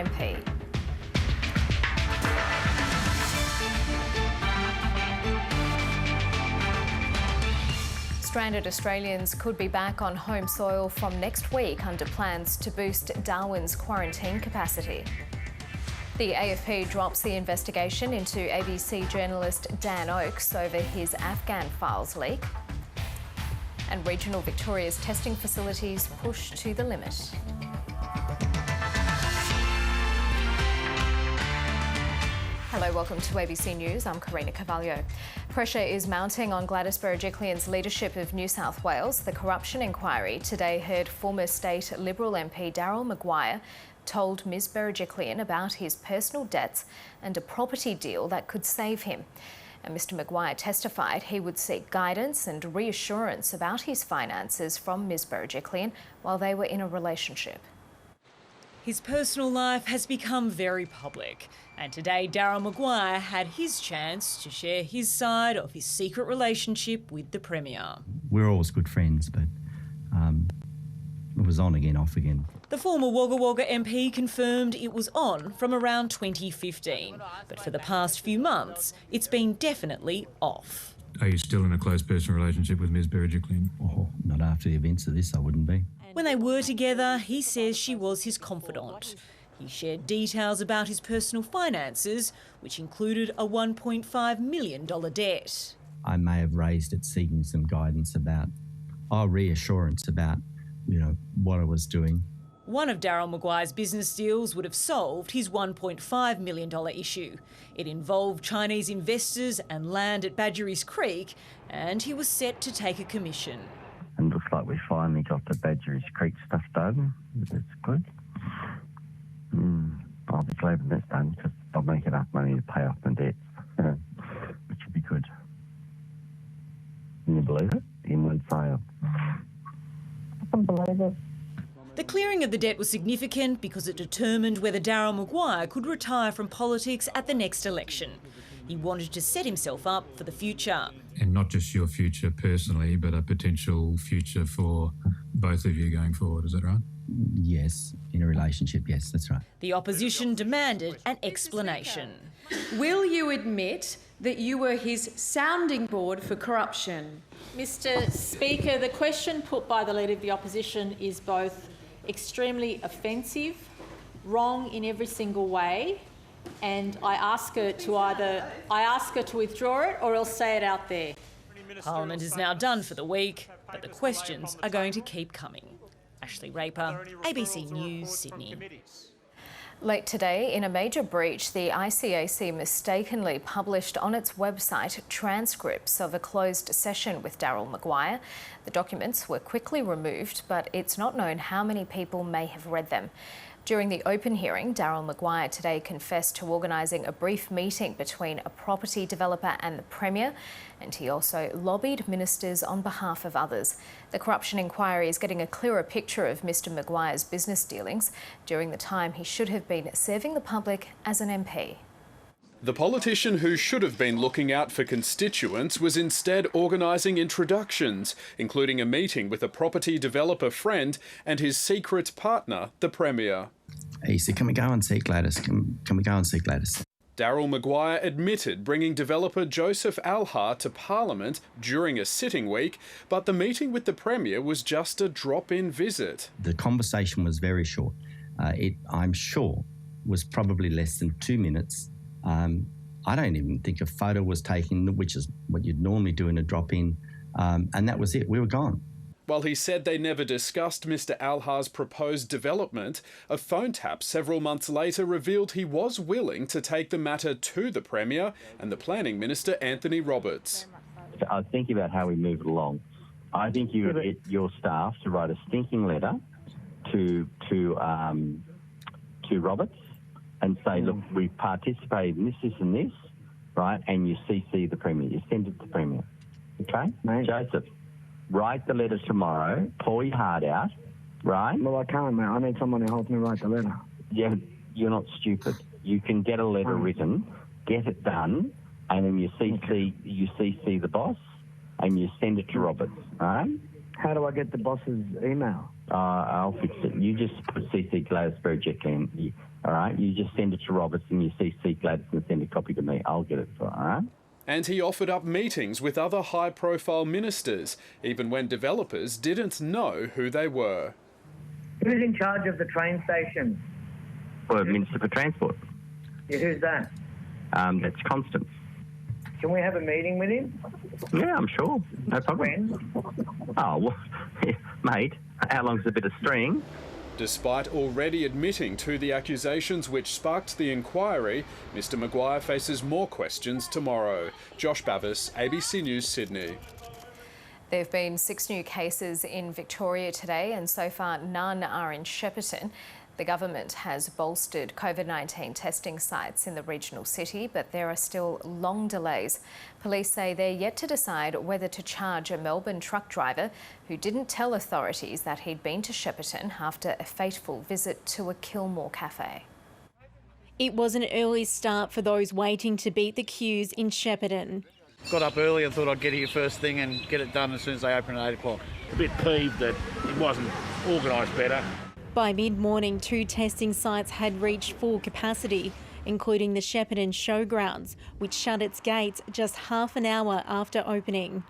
MP. Stranded Australians could be back on home soil from next week under plans to boost Darwin's quarantine capacity. The AFP drops the investigation into ABC journalist Dan Oakes over his Afghan files leak. And regional Victoria's testing facilities push to the limit. Hello, welcome to ABC News. I'm Karina Carvalho. Pressure is mounting on Gladys Berejiklian's leadership of New South Wales. The corruption inquiry today heard former state Liberal MP Daryl Maguire told Ms Berejiklian about his personal debts and a property deal that could save him. And Mr Maguire testified he would seek guidance and reassurance about his finances from Ms Berejiklian while they were in a relationship. His personal life has become very public, and today Daryl Maguire had his chance to share his side of his secret relationship with the Premier. We're always good friends, but it was on again, off again. The former Wagga Wagga MP confirmed it was on from around 2015, but for the past few months, it's been definitely off. Are you still in a close personal relationship with Ms Berejiklian? Oh, not after the events of this, I wouldn't be. When they were together, he says she was his confidant. He shared details about his personal finances, which included a $1.5 million debt. I may have raised it seeking some guidance about, reassurance about, what I was doing. One of Daryl Maguire's business deals would have solved his $1.5 million issue. It involved Chinese investors and land at Badgerys Creek, and he was set to take a commission. And looks like we finally got the Badgerys Creek stuff done. That's good. I'll be glad when that's done because I'll make enough money to pay off my debts, which would be good. Can you believe it? In one sale. I can't believe it. The clearing of the debt was significant because it determined whether Daryl Maguire could retire from politics at the next election. He wanted to set himself up for the future. And not just your future personally, but a potential future for both of you going forward, is that right? Yes, in a relationship, yes, that's right. The opposition demanded an explanation. Will you admit that you were his sounding board for corruption? Mr Speaker, the question put by the Leader of the Opposition is both extremely offensive, wrong in every single way, and I ask her to withdraw it or else say it out there. Parliament is now done for the week, but the questions are going to keep coming. Ashley Raper, ABC News, Sydney. Late today, in a major breach, the ICAC mistakenly published on its website transcripts of a closed session with Daryl Maguire. The documents were quickly removed, but it's not known how many people may have read them. During the open hearing, Daryl Maguire today confessed to organising a brief meeting between a property developer and the Premier, and he also lobbied ministers on behalf of others. The corruption inquiry is getting a clearer picture of Mr Maguire's business dealings during the time he should have been serving the public as an MP. The politician who should have been looking out for constituents was instead organising introductions, including a meeting with a property developer friend and his secret partner, the Premier. He said, can we go and see Gladys? Can we go and see Gladys? Daryl Maguire admitted bringing developer Joseph Alha to Parliament during a sitting week, but the meeting with the Premier was just a drop-in visit. The conversation was very short. I'm sure, was probably less than 2 minutes. I don't even think a photo was taken, which is what you'd normally do in a drop-in, and that was it. We were gone. While he said they never discussed Mr Alha's proposed development, a phone tap several months later revealed he was willing to take the matter to the Premier and the Planning Minister, Anthony Roberts. I was thinking about how we move it along. I think you would get your staff to write a stinking letter to Roberts and say, look, we participated in this and this, right? And you CC the Premier. You send it to the Premier. Okay? Mate. Joseph, write the letter tomorrow. Pour your heart out, right? Well, I can't, mate. I need someone to help me write the letter. Yeah, you're not stupid. You can get a letter written, get it done, and then you CC the boss, and you send it to Roberts, all right? How do I get the boss's email? I'll fix it. You just put CC Gladys Berejiklian. All right, you just send it to Robertson, you CC Gladys and send a copy to me. I'll get it for all right? And he offered up meetings with other high-profile ministers, even when developers didn't know who they were. Who's in charge of the train station? For Minister for Transport. Yeah, who's that? That's Constance. Can we have a meeting with him? Yeah, I'm sure. No problem. When? Oh, well, mate, how long's a bit of string? Despite already admitting to the accusations which sparked the inquiry, Mr Maguire faces more questions tomorrow. Josh Bavis, ABC News, Sydney. There have been 6 new cases in Victoria today, and so far none are in Shepparton. The government has bolstered COVID-19 testing sites in the regional city, but there are still long delays. Police say they're yet to decide whether to charge a Melbourne truck driver who didn't tell authorities that he'd been to Shepparton after a fateful visit to a Kilmore cafe. It was an early start for those waiting to beat the queues in Shepparton. Got up early and thought I'd get here first thing and get it done as soon as they open at 8 o'clock. A bit peeved that it wasn't organised better. By mid-morning, 2 testing sites had reached full capacity, including the Shepparton Showgrounds, which shut its gates just half an hour after opening.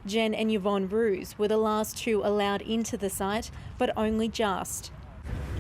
Jen and Yvonne Ruse were the last 2 allowed into the site, but only just.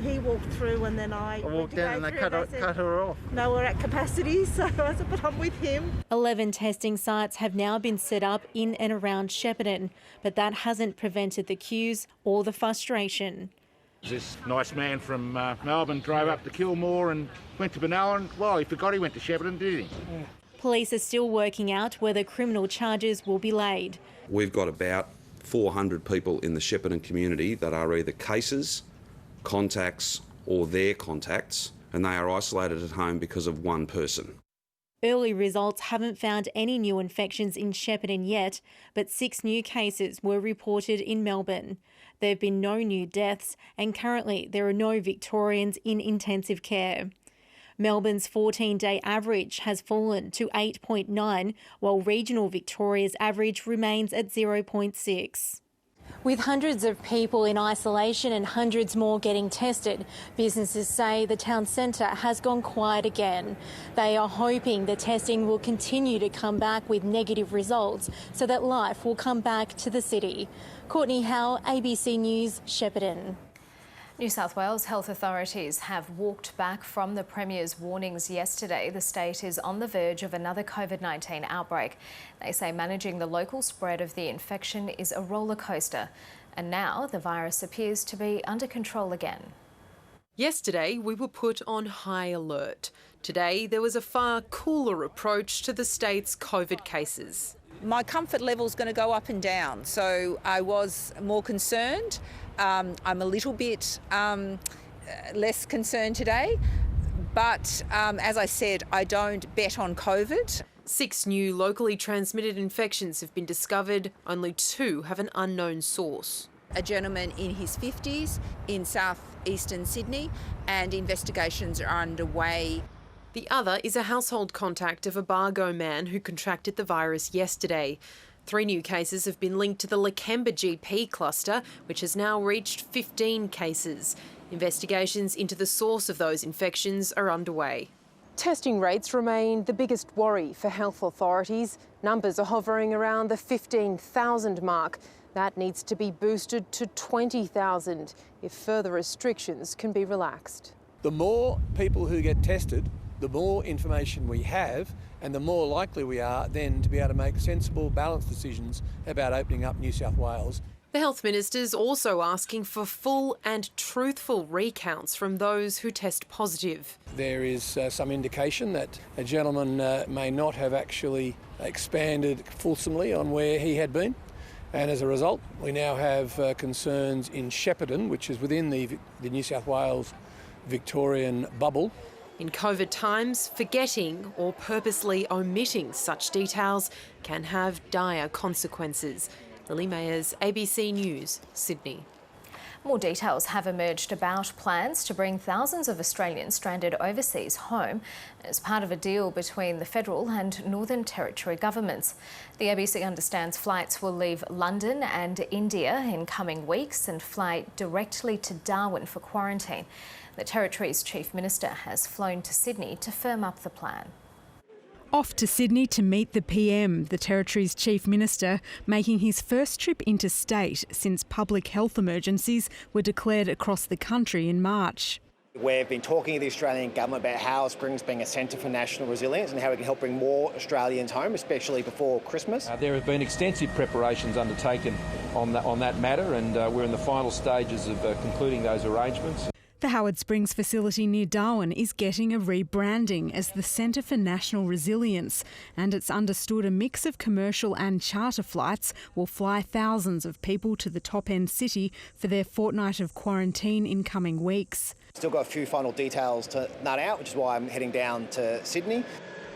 He walked through and then I walked down and they cut her off. No, we're at capacity, so I said, but I'm with him. 11 testing sites have now been set up in and around Shepparton, but that hasn't prevented the queues or the frustration. This nice man from Melbourne drove up to Kilmore and went to Benalla and, well, he forgot he went to Shepparton, did he? Police are still working out whether criminal charges will be laid. We've got about 400 people in the Shepparton community that are either cases, contacts or their contacts, and they are isolated at home because of one person. Early results haven't found any new infections in Shepparton yet, but 6 new cases were reported in Melbourne. There have been no new deaths, and currently there are no Victorians in intensive care. Melbourne's 14-day average has fallen to 8.9, while regional Victoria's average remains at 0.6. With hundreds of people in isolation and hundreds more getting tested, businesses say the town centre has gone quiet again. They are hoping the testing will continue to come back with negative results so that life will come back to the city. Courtney Howe, ABC News, Shepparton. New South Wales health authorities have walked back from the Premier's warnings yesterday. The state is on the verge of another COVID-19 outbreak. They say managing the local spread of the infection is a roller coaster, and now the virus appears to be under control again. Yesterday, we were put on high alert. Today, there was a far cooler approach to the state's COVID cases. My comfort level's going to go up and down, so I was more concerned. I'm a little bit less concerned today, but as I said, I don't bet on COVID. 6 new locally transmitted infections have been discovered. Only 2 have an unknown source. A gentleman in his 50s in southeastern Sydney, and investigations are underway. The other is a household contact of a Bargo man who contracted the virus yesterday. 3 new cases have been linked to the Lakemba GP cluster, which has now reached 15 cases. Investigations into the source of those infections are underway. Testing rates remain the biggest worry for health authorities. Numbers are hovering around the 15,000 mark. That needs to be boosted to 20,000 if further restrictions can be relaxed. The more people who get tested, the more information we have, and the more likely we are then to be able to make sensible, balanced decisions about opening up New South Wales. The Health Minister's also asking for full and truthful recounts from those who test positive. There is some indication that a gentleman may not have actually expanded fulsomely on where he had been, and as a result we now have concerns in Shepparton, which is within the New South Wales Victorian bubble. In COVID times, forgetting or purposely omitting such details can have dire consequences. Lily Mayers, ABC News, Sydney. More details have emerged about plans to bring thousands of Australians stranded overseas home as part of a deal between the federal and Northern Territory governments. The ABC understands flights will leave London and India in coming weeks and fly directly to Darwin for quarantine. The Territory's Chief Minister has flown to Sydney to firm up the plan. Off to Sydney to meet the PM, the Territory's Chief Minister, making his first trip interstate since public health emergencies were declared across the country in March. We've been talking to the Australian government about how Springs being a centre for national resilience and how we can help bring more Australians home, especially before Christmas. There have been extensive preparations undertaken on that matter, and we're in the final stages of concluding those arrangements. The Howard Springs facility near Darwin is getting a rebranding as the Centre for National Resilience, and it's understood a mix of commercial and charter flights will fly thousands of people to the top-end city for their fortnight of quarantine in coming weeks. Still got a few final details to nut out, which is why I'm heading down to Sydney.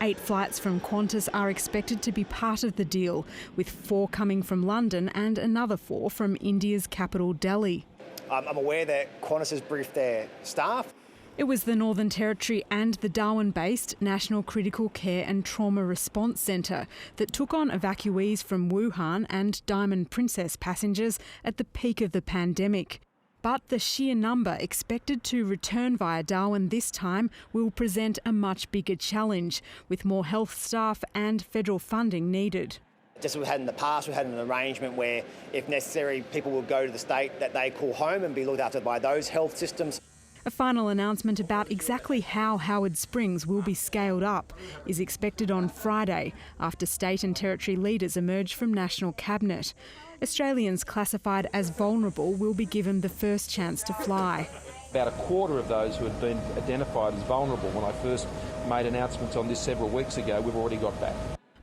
8 flights from Qantas are expected to be part of the deal, with 4 coming from London and another 4 from India's capital, Delhi. I'm aware that Qantas has briefed their staff. It was the Northern Territory and the Darwin-based National Critical Care and Trauma Response Centre that took on evacuees from Wuhan and Diamond Princess passengers at the peak of the pandemic. But the sheer number expected to return via Darwin this time will present a much bigger challenge, with more health staff and federal funding needed. Just as we've had in the past, we've had an arrangement where, if necessary, people will go to the state that they call home and be looked after by those health systems. A final announcement about exactly how Howard Springs will be scaled up is expected on Friday, after state and territory leaders emerge from National Cabinet. Australians classified as vulnerable will be given the first chance to fly. About a quarter of those who had been identified as vulnerable when I first made announcements on this several weeks ago, we've already got back.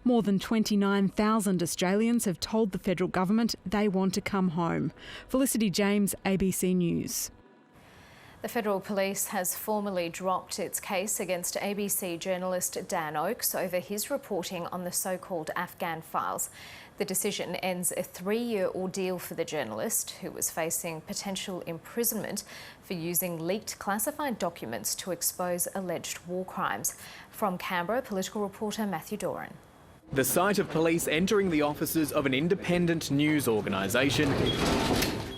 More than 29,000 Australians have told the federal government they want to come home. Felicity James, ABC News. The Federal Police has formally dropped its case against ABC journalist Dan Oakes over his reporting on the so-called Afghan files. The decision ends a 3-year ordeal for the journalist, who was facing potential imprisonment for using leaked classified documents to expose alleged war crimes. From Canberra, political reporter Matthew Doran. The sight of police entering the offices of an independent news organisation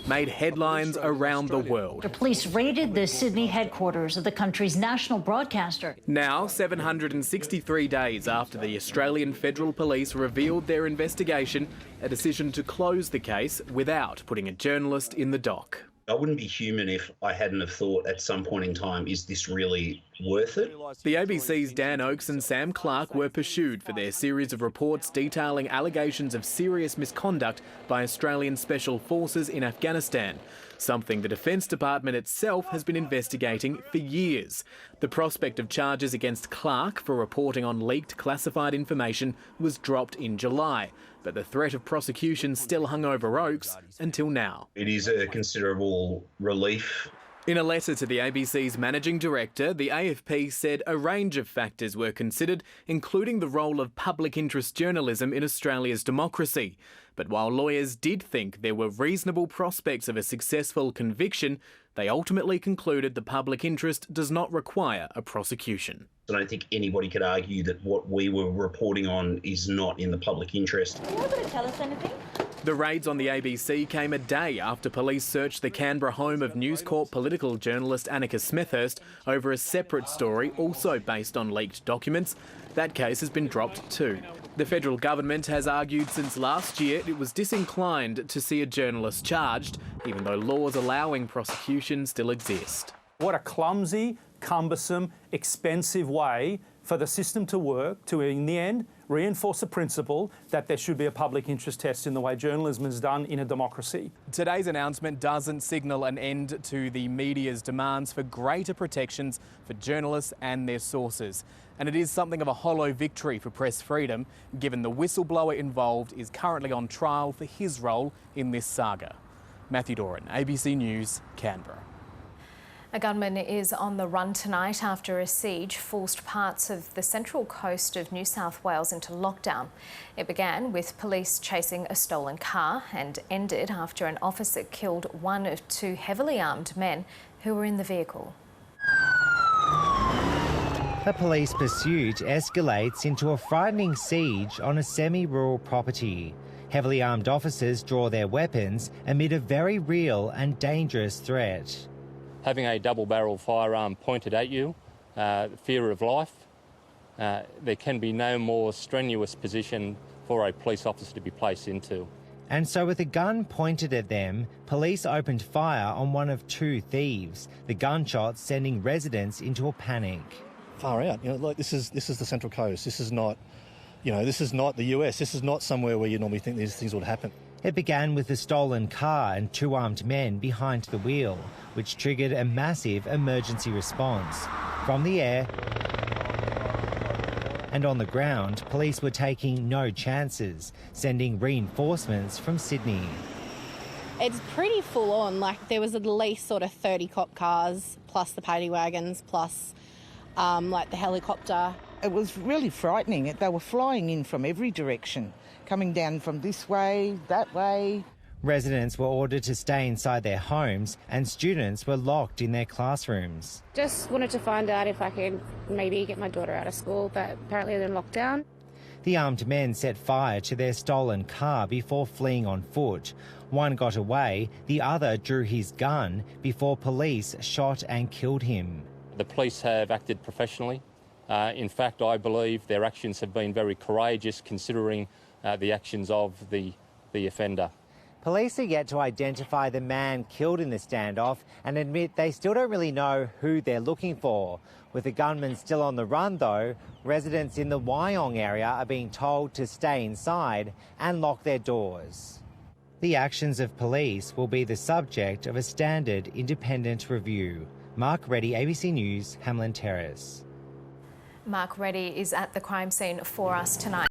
made headlines around the world. The police raided the Sydney headquarters of the country's national broadcaster. Now, 763 days after the Australian Federal Police revealed their investigation, a decision to close the case without putting a journalist in the dock. I wouldn't be human if I hadn't have thought at some point in time, is this really worth it? The ABC's Dan Oakes and Sam Clark were pursued for their series of reports detailing allegations of serious misconduct by Australian Special Forces in Afghanistan, something the Defence Department itself has been investigating for years. The prospect of charges against Clark for reporting on leaked classified information was dropped in July, but the threat of prosecution still hung over Oakes until now. It is a considerable relief. In a letter to the ABC's managing director, the AFP said a range of factors were considered, including the role of public interest journalism in Australia's democracy. But while lawyers did think there were reasonable prospects of a successful conviction, they ultimately concluded the public interest does not require a prosecution. I don't think anybody could argue that what we were reporting on is not in the public interest. Are you able to tell us anything? The raids on the ABC came a day after police searched the Canberra home of News Corp political journalist Annika Smethurst over a separate story also based on leaked documents. That case has been dropped too. The federal government has argued since last year it was disinclined to see a journalist charged, even though laws allowing prosecution still exist. What a clumsy, cumbersome, expensive way for the system to work to, in the end, reinforce the principle that there should be a public interest test in the way journalism is done in a democracy. Today's announcement doesn't signal an end to the media's demands for greater protections for journalists and their sources. And it is something of a hollow victory for press freedom, given the whistleblower involved is currently on trial for his role in this saga. Matthew Doran, ABC News, Canberra. A gunman is on the run tonight after a siege forced parts of the central coast of New South Wales into lockdown. It began with police chasing a stolen car and ended after an officer killed one of two heavily armed men who were in the vehicle. The police pursuit escalates into a frightening siege on a semi-rural property. Heavily armed officers draw their weapons amid a very real and dangerous threat. Having a double-barrel firearm pointed at you, fear of life, there can be no more strenuous position for a police officer to be placed into. And so with a gun pointed at them, police opened fire on one of two thieves, the gunshots sending residents into a panic. Far out, like this is the Central Coast. This is not, this is not the US. This is not somewhere where you normally think these things would happen. It began with a stolen car and two armed men behind the wheel, which triggered a massive emergency response. From the air and on the ground, police were taking no chances, sending reinforcements from Sydney. It's pretty full on, like there was at least sort of 30 cop cars, plus the paddy wagons, plus like the helicopter. It was really frightening. They were flying in from every direction, coming down from this way, that way. Residents were ordered to stay inside their homes and students were locked in their classrooms. Just wanted to find out if I could maybe get my daughter out of school, but apparently they're in lockdown. The armed men set fire to their stolen car before fleeing on foot. One got away, the other drew his gun before police shot and killed him. The police have acted professionally. In fact, I believe their actions have been very courageous considering the actions of the offender. Police are yet to identify the man killed in the standoff and admit they still don't really know who they're looking for. With the gunman still on the run though, residents in the Wyong area are being told to stay inside and lock their doors. The actions of police will be the subject of a standard independent review. Mark Reddy, ABC News, Hamlin Terrace. Mark Reddy is at the crime scene for us tonight.